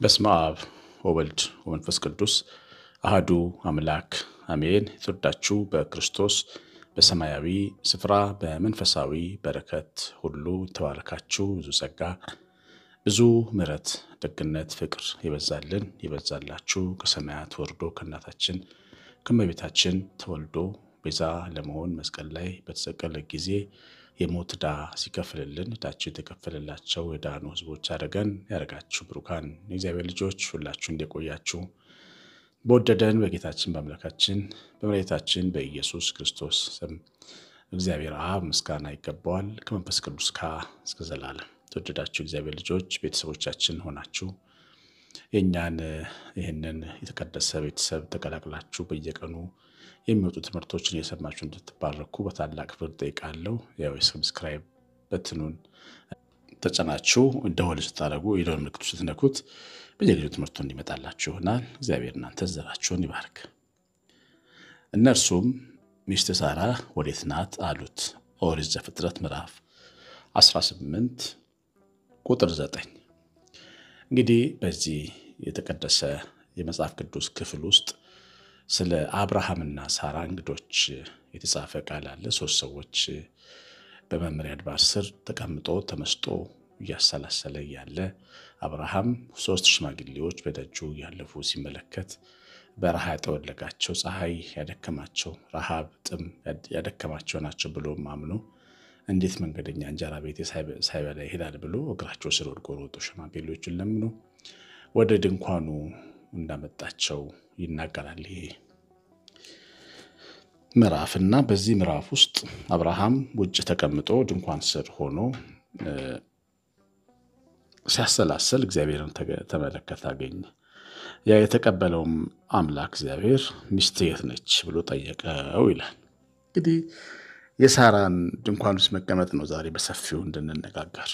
በስመ አብ ወወልድ ወመንፈስ ቅዱስ አሐዱ አምላክ አሜን። የተወዳችሁ በክርስቶስ በሰማያዊ ስፍራ በመንፈሳዊ በረከት ሁሉ ተባረካችሁ። ብዙ ጸጋ፣ ብዙ ምሕረት፣ ደግነት፣ ፍቅር ይበዛላችሁ ከሰማያት ወርዶ ከእናታችን ከእመቤታችን ተወልዶ ቤዛ ለመሆን መስቀል ላይ በተሰቀለ ጊዜ የሞት ዕዳ ሲከፍልልን ዕዳችን የተከፈለላቸው የዳኑ ሕዝቦች ያደረጋችሁ ብሩካን የእግዚአብሔር ልጆች ሁላችሁ እንደቆያችሁ በወደደን በጌታችን በአምላካችን በመድኃኒታችን በኢየሱስ ክርስቶስ ስም እግዚአብሔር አብ ምስጋና ይገባዋል ከመንፈስ ቅዱስ ጋር እስከ ዘላለም። ተወደዳችሁ እግዚአብሔር ልጆች ቤተሰቦቻችን ሆናችሁ የኛን ይህንን የተቀደሰ ቤተሰብ ተቀላቅላችሁ በየቀኑ የሚወጡ ትምህርቶችን እየሰማችሁ እንድትባረኩ በታላቅ ፍቅር ጠይቃለሁ። ያው ሰብስክራይብ በትኑን ተጫናችሁ ደወል ስታደርጉ የደወል ምልክቱን ስትነኩት በየጊዜው ትምህርቱ እንዲመጣላችሁ ይሆናል። እግዚአብሔር እናንተ ዘራችሁን ይባርክ። እነርሱም ሚስት ሳራ ወዴት ናት አሉት። ኦሪት ዘፍጥረት ምዕራፍ 18 ቁጥር 9። እንግዲህ በዚህ የተቀደሰ የመጽሐፍ ቅዱስ ክፍል ውስጥ ስለ አብርሃምና ሳራ እንግዶች የተጻፈ ቃል አለ። ሶስት ሰዎች በመምሪያ አድባር ስር ተቀምጦ ተመስጦ እያሰላሰለ ያለ አብርሃም ሶስት ሽማግሌዎች በደጁ ያለፉ ሲመለከት በረሃ ያጠወለጋቸው ፀሐይ ያደከማቸው ረሃብ ጥም ያደከማቸው ናቸው ብሎ ማምኖ እንዴት መንገደኛ እንጀራ ቤት ሳይበላ ይሄዳል ብሎ እግራቸው ስር ወድቆ ሮጦ ሽማግሌዎቹን ለምኖ ወደ ድንኳኑ እንዳመጣቸው ይናገራል ይሄ ምዕራፍና በዚህ ምዕራፍ ውስጥ አብርሃም ውጭ ተቀምጦ ድንኳን ስር ሆኖ ሲያሰላስል እግዚአብሔርን ተመለከተ አገኘ። ያ የተቀበለውም አምላክ እግዚአብሔር ሚስት የት ነች ብሎ ጠየቀው ይላል። እንግዲህ የሳራን ድንኳን ውስጥ መቀመጥ ነው ዛሬ በሰፊው እንድንነጋገር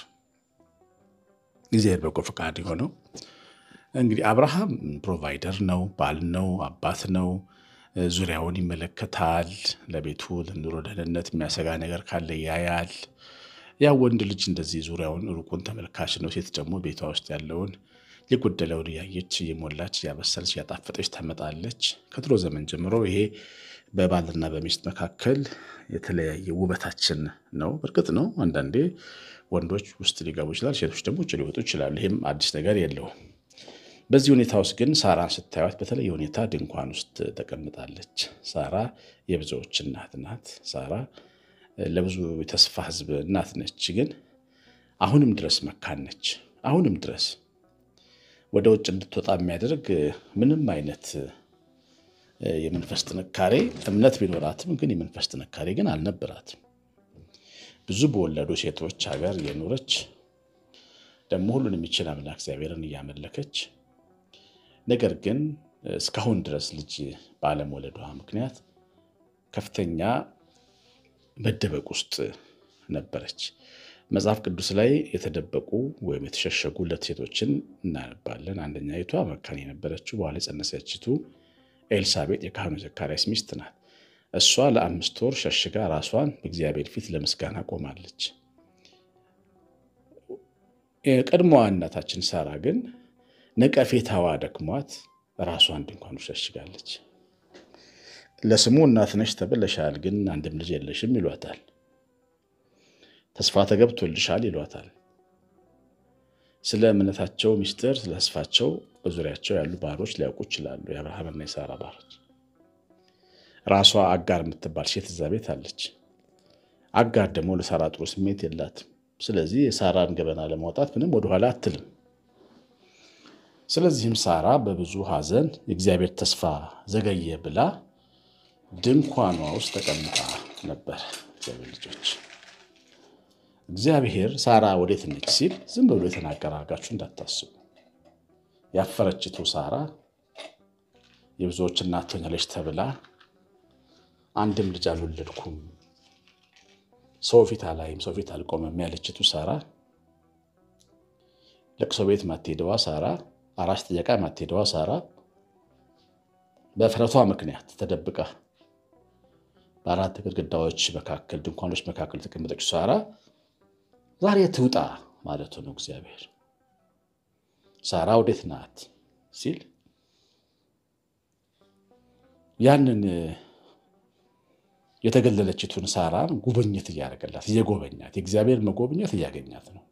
እግዚአብሔር በጎ ፈቃድ የሆነው። እንግዲህ አብርሃም ፕሮቫይደር ነው፣ ባል ነው፣ አባት ነው። ዙሪያውን ይመለከታል። ለቤቱ ለኑሮ ደህንነት የሚያሰጋ ነገር ካለ ያያል። ያ ወንድ ልጅ እንደዚህ ዙሪያውን ሩቁን ተመልካች ነው። ሴት ደግሞ ቤቷ ውስጥ ያለውን የጎደለውን እያየች እየሞላች እያበሰለች እያጣፈጠች ታመጣለች። ከድሮ ዘመን ጀምሮ ይሄ በባልና በሚስት መካከል የተለያየ ውበታችን ነው። እርግጥ ነው አንዳንዴ ወንዶች ውስጥ ሊገቡ ይችላል፣ ሴቶች ደግሞ ውጭ ሊወጡ ይችላሉ። ይሄም አዲስ ነገር የለውም። በዚህ ሁኔታ ውስጥ ግን ሳራን ስታዩት በተለየ ሁኔታ ድንኳን ውስጥ ተቀምጣለች። ሳራ የብዙዎች እናት ናት። ሳራ ለብዙ የተስፋ ሕዝብ እናት ነች። ግን አሁንም ድረስ መካን ነች። አሁንም ድረስ ወደ ውጭ እንድትወጣ የሚያደርግ ምንም አይነት የመንፈስ ጥንካሬ እምነት ቢኖራትም ግን የመንፈስ ጥንካሬ ግን አልነበራትም። ብዙ በወለዱ ሴቶች ሀገር የኖረች ደግሞ ሁሉን የሚችል አምላክ እግዚአብሔርን እያመለከች ነገር ግን እስካሁን ድረስ ልጅ ባለመውለዷ ምክንያት ከፍተኛ መደበቅ ውስጥ ነበረች። መጽሐፍ ቅዱስ ላይ የተደበቁ ወይም የተሸሸጉ ሁለት ሴቶችን እናነባለን። አንደኛይቷ መካን የነበረችው በኋላ የጸነሰችው ኤልሳቤጥ የካህኑ ዘካርያስ ሚስት ናት። እሷ ለ5 ወር ሸሽጋ ራሷን በእግዚአብሔር ፊት ለምስጋና ቆማለች። የቀድሞዋ እናታችን ሳራ ግን ነቀፌታዋ ደክሟት ራሷን ድንኳን ሸሽጋለች። ለስሙ እናት ነሽ ተብለሻል፣ ግን አንድም ልጅ የለሽም ይሏታል። ተስፋ ተገብቶልሻል ይሏታል። ስለ እምነታቸው ሚስጥር ስለ ተስፋቸው በዙሪያቸው ያሉ ባሮች ሊያውቁ ይችላሉ። የአብርሃምና የሳራ ባሮች። ራሷ አጋር የምትባል ሴት እዛ ቤት አለች። አጋር ደግሞ ለሳራ ጥሩ ስሜት የላትም። ስለዚህ የሳራን ገበና ለማውጣት ምንም ወደኋላ አትልም። ስለዚህም ሳራ በብዙ ሐዘን የእግዚአብሔር ተስፋ ዘገየ ብላ ድንኳኗ ውስጥ ተቀምጣ ነበር። እግዚአብሔር ልጆች እግዚአብሔር ሳራ ወዴት ነች ሲል ዝም ብሎ የተናገረ አድርጋችሁ እንዳታስቡ። ያፈረችቱ ሳራ የብዙዎች እናት ትሆኛለች ተብላ አንድም ልጅ አልወለድኩም ሰው ፊት አላይም ሰው ፊት አልቆመም ያለችቱ ሳራ ለቅሶ ቤት ማትሄደዋ ሳራ አራስ ጥየቃ ማትሄደዋ ሳራ በፍረቷ ምክንያት ተደብቃ በአራት ግድግዳዎች መካከል ድንኳኖች መካከል ተቀመጠች ሳራ ዛሬ ትውጣ ማለት ነው እግዚአብሔር። ሳራ ወዴት ናት ሲል ያንን የተገለለችቱን ሳራን ጉብኝት ያደርገላት እየጎበኛት የእግዚአብሔር መጎብኘት ያገኛት ነው።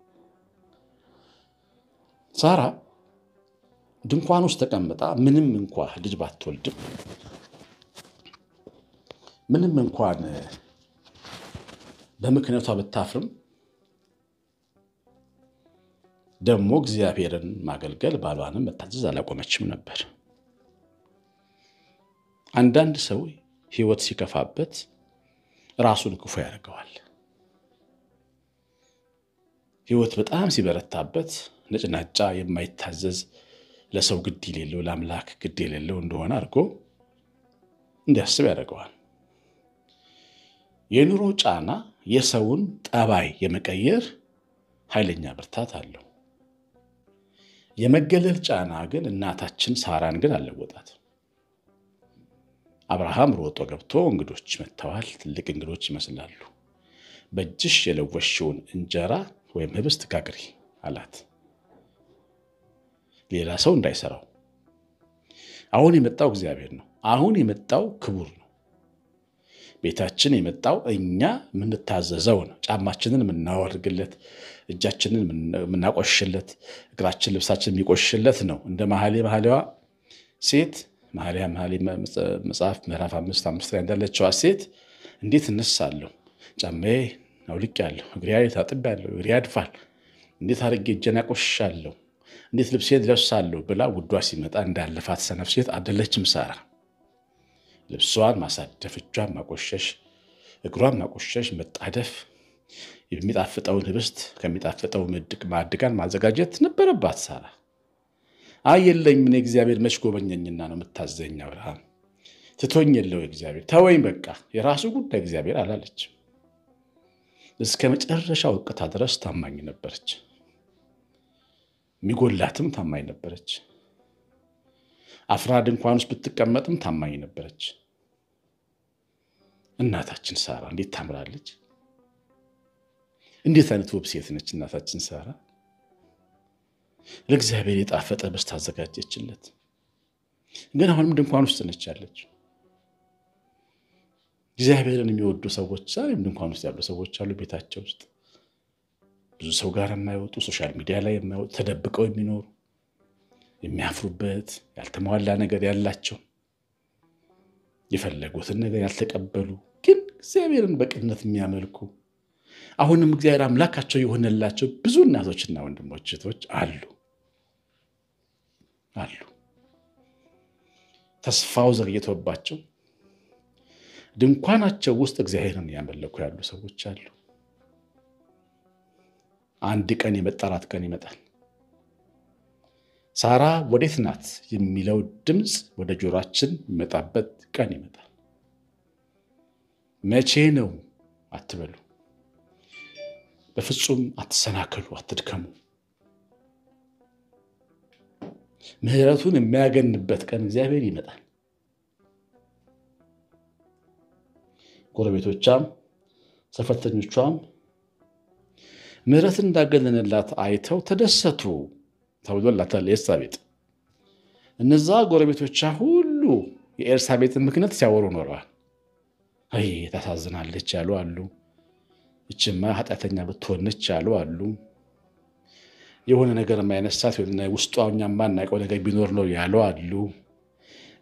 ሳራ ድንኳን ውስጥ ተቀምጣ ምንም እንኳን ልጅ ባትወልድም ምንም እንኳን በምክንያቷ ብታፍርም ደሞ እግዚአብሔርን ማገልገል ባሏንም መታዘዝ አላቆመችም ነበር። አንዳንድ ሰው ህይወት ሲከፋበት ራሱን ክፉ ያደርገዋል። ህይወት በጣም ሲበረታበት ነጭናጫ የማይታዘዝ ለሰው ግድ የሌለው ለአምላክ ግድ የሌለው እንደሆነ አድርጎ እንዲያስብ ያደርገዋል። የኑሮ ጫና የሰውን ጠባይ የመቀየር ኃይለኛ ብርታት አለው። የመገለል ጫና ግን እናታችን ሳራን ግን አለወጣት። አብርሃም ሮጦ ገብቶ እንግዶች መጥተዋል፣ ትልቅ እንግዶች ይመስላሉ። በእጅሽ የለወሽውን እንጀራ ወይም ህብስት ጋግሪ አላት። ሌላ ሰው እንዳይሰራው። አሁን የመጣው እግዚአብሔር ነው። አሁን የመጣው ክቡር ነው። ቤታችን የመጣው እኛ ምን ታዘዘው ነው። ጫማችንን ምናወርግለት፣ እጃችንን ምናቆሽለት፣ እግራችን ልብሳችን የሚቆሽለት ነው። እንደ መሐሌዋ ሴት መሐሌ መጽሐፍ ምዕራፍ 5 ላይ እንዳለችው ሴት እንዴት እነሳለሁ፣ ጫማዬ አውልቄያለሁ፣ እግሬ ታጥቤያለሁ፣ እግሬ ያድፋል፣ እንዴት አድርጌ እጄን አቆሽሻለሁ፣ እንዴት ልብሴን ለብሳለሁ ብላ ውዷ ሲመጣ እንዳለፋት ሰነፍ ሴት አይደለችም ሳራ። ልብሷን ማሳደፍ፣ እጇን ማቆሸሽ፣ እግሯን ማቆሸሽ፣ መጣደፍ፣ የሚጣፍጠውን ህብስት ከሚጣፍጠው ማዕድጋን ማዘጋጀት ነበረባት ሳራ። አየለኝ ምን እግዚአብሔር መች ጎበኘኝና ነው የምታዘኝ አብርሃም ትቶኝ የለው እግዚአብሔር ተወኝ በቃ የራሱ ጉዳይ እግዚአብሔር አላለች። እስከ መጨረሻው ወቅታ ድረስ ታማኝ ነበረች። ሚጎላትም ታማኝ ነበረች። አፍራ ድንኳን ውስጥ ብትቀመጥም ታማኝ ነበረች። እናታችን ሳራ እንዴት ታምራለች! እንዴት አይነት ውብ ሴት ነች እናታችን ሳራ! ለእግዚአብሔር የጣፈጠ ህብስት አዘጋጀችለት። ግን አሁንም ድንኳን ውስጥ ነች ያለች። እግዚአብሔርን የሚወዱ ሰዎች ዛሬም ድንኳን ውስጥ ያሉ ሰዎች አሉ። ቤታቸው ውስጥ ብዙ ሰው ጋር የማይወጡ ሶሻል ሚዲያ ላይ የማይወጡ ተደብቀው የሚኖሩ የሚያፍሩበት ያልተሟላ ነገር ያላቸው የፈለጉትን ነገር ያልተቀበሉ ግን እግዚአብሔርን በቅንነት የሚያመልኩ አሁንም እግዚአብሔር አምላካቸው የሆነላቸው ብዙ እናቶችና ወንድሞች እህቶች አሉ። ተስፋው ዘግይቶባቸው ድንኳናቸው ውስጥ እግዚአብሔርን ያመለኩ ያሉ ሰዎች አሉ። አንድ ቀን የመጣራት ቀን ይመጣል። ሳራ ወዴት ናት የሚለው ድምጽ ወደ ጆሮአችን የሚመጣበት ቀን ይመጣል። መቼ ነው አትበሉ። በፍጹም አትሰናከሉ፣ አትድከሙ። ምህረቱን የሚያገንበት ቀን እግዚአብሔር ይመጣል። ጎረቤቶቿም ሰፈርተኞቿም ምህረትን እንዳገነነላት አይተው ተደሰቱ ተብሎላታል ኤልሳቤጥ። እነዛ ጎረቤቶቿ ሁሉ የኤልሳቤጥን ምክንያት ሲያወሩ ኖረዋል። አይ ታሳዝናለች ያሉ አሉ። እችማ ኃጢአተኛ ብትሆንች ያሉ አሉ። የሆነ ነገር የማይነሳት የሆነ ውስጧኛ ማናቀው ነገር ቢኖር ነው ያሉ አሉ።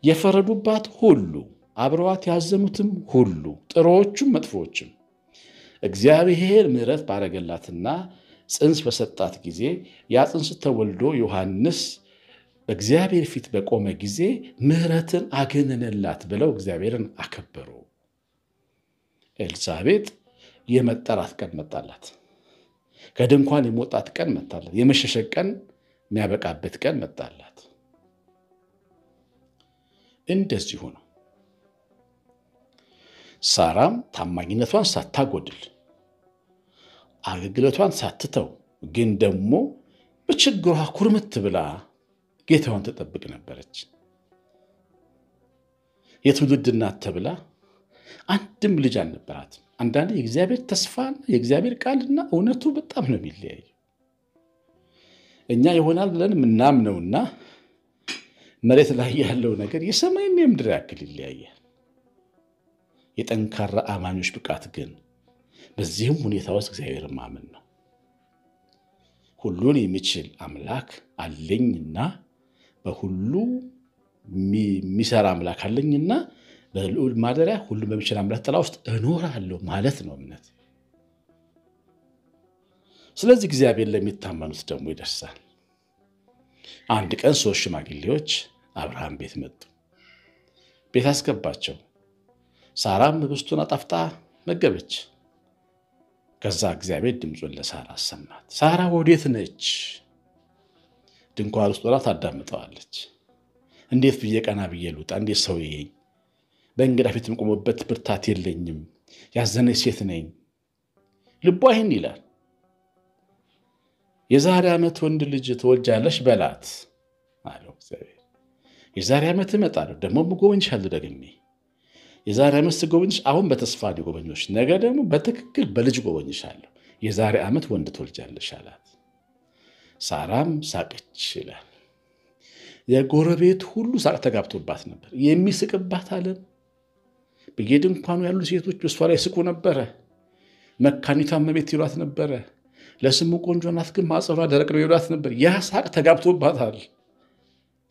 የፈረዱባት ሁሉ አብረዋት ያዘኑትም ሁሉ ጥሩዎቹም መጥፎዎችም እግዚአብሔር ምህረት ባረገላትና ጽንስ በሰጣት ጊዜ ያ ጽንስ ተወልዶ ዮሐንስ በእግዚአብሔር ፊት በቆመ ጊዜ ምህረትን አገነነላት ብለው እግዚአብሔርን አከበሩ። ኤልሳቤጥ የመጠራት ቀን መጣላት። ከድንኳን የመውጣት ቀን መጣላት። የመሸሸግ ቀን የሚያበቃበት ቀን መጣላት። እንደዚህ ሆኖ ሳራም ታማኝነቷን ሳታጎድል አገልግሎቷን ሳትተው ግን ደግሞ በችግሯ ኩርምት ብላ ጌታዋን ተጠብቅ ነበረች። የትውልድ እናት ተብላ አንድም ልጅ አልነበራትም። አንዳንዴ የእግዚአብሔር ተስፋና የእግዚአብሔር ቃልና እውነቱ በጣም ነው የሚለያየው። እኛ ይሆናል ብለን ምናምነውና መሬት ላይ ያለው ነገር የሰማይና የምድር ያክል ይለያያል። የጠንካራ አማኞች ብቃት ግን በዚህም ሁኔታ ውስጥ እግዚአብሔርን ማመን ነው። ሁሉን የሚችል አምላክ አለኝና በሁሉ የሚሰራ አምላክ አለኝና በልዑል ማደሪያ ሁሉን በሚችል አምላክ ጥላ ውስጥ እኖራለሁ ማለት ነው እምነት። ስለዚህ እግዚአብሔር ለሚታመኑት ደግሞ ይደርሳል። አንድ ቀን 3 ሽማግሌዎች አብርሃም ቤት መጡ። ቤት አስገባቸው። ሳራም ህብስቱን አጣፍጣ መገበች። ከዛ እግዚአብሔር ድምፁን ለሳራ አሰማት። ሳራ ወዴት ነች? ድንኳን ውስጥ ሆና ታዳምጠዋለች። እንዴት ብዬ ቀና ብዬ ልውጣ? እንዴት ሰው ይሄኝ? በእንግዳ ፊት የምቆምበት ብርታት የለኝም። ያዘነች ሴት ነኝ። ልቧ ይህን ይላል። የዛሬ ዓመት ወንድ ልጅ ትወልጃለሽ በላት አለው እግዚአብሔር። የዛሬ ዓመት እመጣለሁ፣ ደግሞ እጎበኝሻለሁ ደግሜ። የዛሬ ዓመት ስጎበኝሽ አሁን በተስፋ ሊጎበኝሽ፣ ነገ ደግሞ በትክክል በልጅ ጎበኝሻለሁ። የዛሬ ዓመት ወንድ ትወልጃለሽ አላት። ሳራም ሳቀች ይላል። የጎረቤት ሁሉ ሳቅ ተጋብቶባት ነበር። የሚስቅባት ዓለም። በየድንኳኑ ያሉ ሴቶች በሷ ላይ ስቁ ነበረ። መካኒቷ እመቤት ይሏት ነበረ። ለስሙ ቆንጆ ናት ግን ማጸኗ ደረቅ ነው ይሏት ነበር። ያ ሳቅ ተጋብቶባታል፣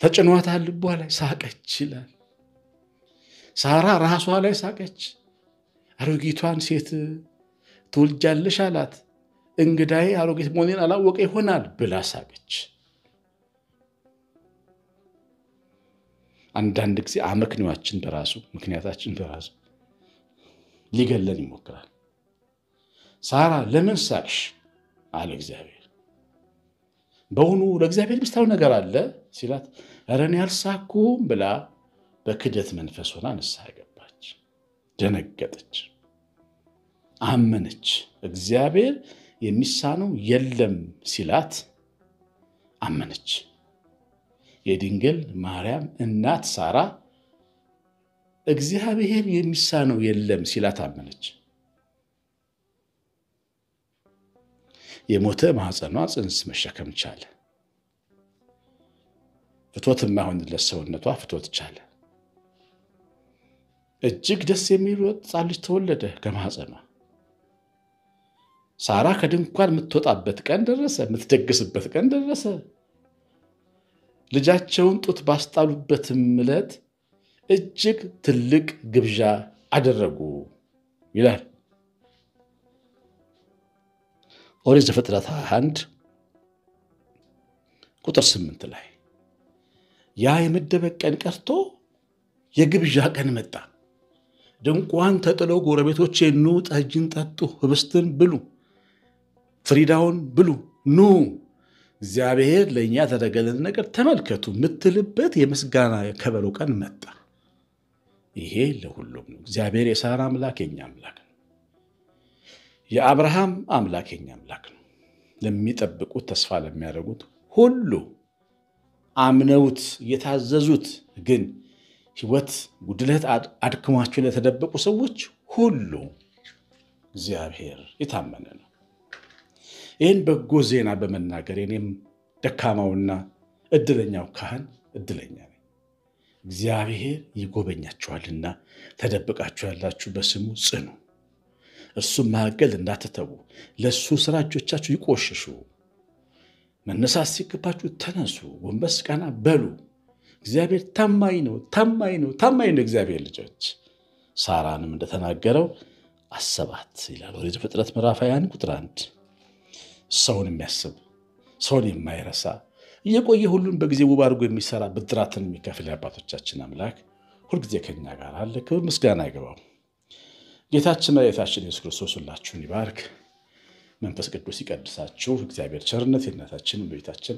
ተጭኗታል። ልቧ ላይ ሳቀች ይላል። ሳራ ራሷ ላይ ሳቀች። አሮጊቷን ሴት ትወልጃለሽ አላት። እንግዳዬ አሮጊት መሆኔን አላወቀ ይሆናል ብላ ሳቀች። አንዳንድ ጊዜ አመክንዮአችን በራሱ ምክንያታችን በራሱ ሊገለን ይሞክራል። ሳራ ለምን ሳቅሽ አለ እግዚአብሔር። በእውኑ ለእግዚአብሔር ሚስጥራዊ ነገር አለ ሲላት፣ ኧረ እኔ አልሳኩም ብላ በክደት መንፈስ ሆና ንስሐ ገባች። ደነገጠች፣ አመነች። እግዚአብሔር የሚሳነው የለም ሲላት አመነች። የድንግል ማርያም እናት ሳራ እግዚአብሔር የሚሳነው የለም ሲላት አመነች። የሞተ ማህፀኗ ጽንስ መሸከም ቻለ። ፍቶት የማይሆንለት ሰውነቷ ፍቶት ቻለ። እጅግ ደስ የሚል ሕፃን ልጅ ተወለደ ከማህፀኗ። ሳራ ከድንኳን የምትወጣበት ቀን ደረሰ፣ የምትደግስበት ቀን ደረሰ። ልጃቸውን ጡት ባስጣሉበትም ዕለት እጅግ ትልቅ ግብዣ አደረጉ ይላል ኦሪት ዘፍጥረት 21 ቁጥር 8 ላይ። ያ የመደበቅ ቀን ቀርቶ የግብዣ ቀን መጣ። ድንኳን ተጥለው ጎረቤቶቼ ኑ ጠጅን ጠጡ፣ ህብስትን ብሉ፣ ፍሪዳውን ብሉ፣ ኑ እግዚአብሔር ለእኛ ያደረገልን ነገር ተመልከቱ ምትልበት የምስጋና የከበሮ ቀን መጣ። ይሄ ለሁሉም ነው። እግዚአብሔር የሳራ አምላክ የኛ አምላክ ነው። የአብርሃም አምላክ የኛ አምላክ ነው። ለሚጠብቁት ተስፋ ለሚያደርጉት ሁሉ አምነውት የታዘዙት ግን ህይወት ጉድለት አድክሟቸው ለተደበቁ ሰዎች ሁሉ እግዚአብሔር የታመነ ነው። ይህን በጎ ዜና በመናገር እኔም ደካማውና እድለኛው ካህን እድለኛ ነኝ። እግዚአብሔር ይጎበኛችኋልና ተደብቃችሁ ያላችሁ በስሙ ጽኑ። እርሱም ማገል እንዳትተዉ፣ ለሱ ስራ እጆቻችሁ ይቆሽሹ። መነሳት ሲገባችሁ ተነሱ፣ ጎንበስ ቀና በሉ። እግዚአብሔር ታማኝ ነው፣ ታማኝ ነው፣ ታማኝ ነው። እግዚአብሔር ልጆች ሳራንም እንደተናገረው አሰባት ይላል ኦሪት ዘፍጥረት ምዕራፍ 21 ቁጥር 1። ሰውን የሚያስብ ሰውን የማይረሳ እየቆየ ሁሉን በጊዜ ውብ አድርጎ የሚሰራ ብድራትን የሚከፍል አባቶቻችን አምላክ ሁልጊዜ ከኛ ጋር አለ። ክብር ምስጋና ይገባው። ጌታችን መድኃኒታችን ኢየሱስ ክርስቶስ ሁላችሁን ይባርክ። መንፈስ ቅዱስ ይቀድሳችሁ። እግዚአብሔር ቸርነት የእናታችን በቤታችን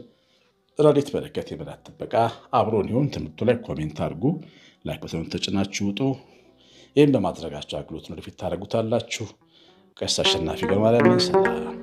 ረድኤት በረከት የመላእክት ጥበቃ አብሮን ይሁን። ትምህርቱ ላይ ኮሜንት አድርጉ፣ ላይክ በተን ተጭናችሁ ውጡ። ይህን በማድረጋችሁ አገልግሎቱን ወደፊት ታደርጉታላችሁ። ቀሲስ አሸናፊ ገብረማርያም ነኝ። ሰላም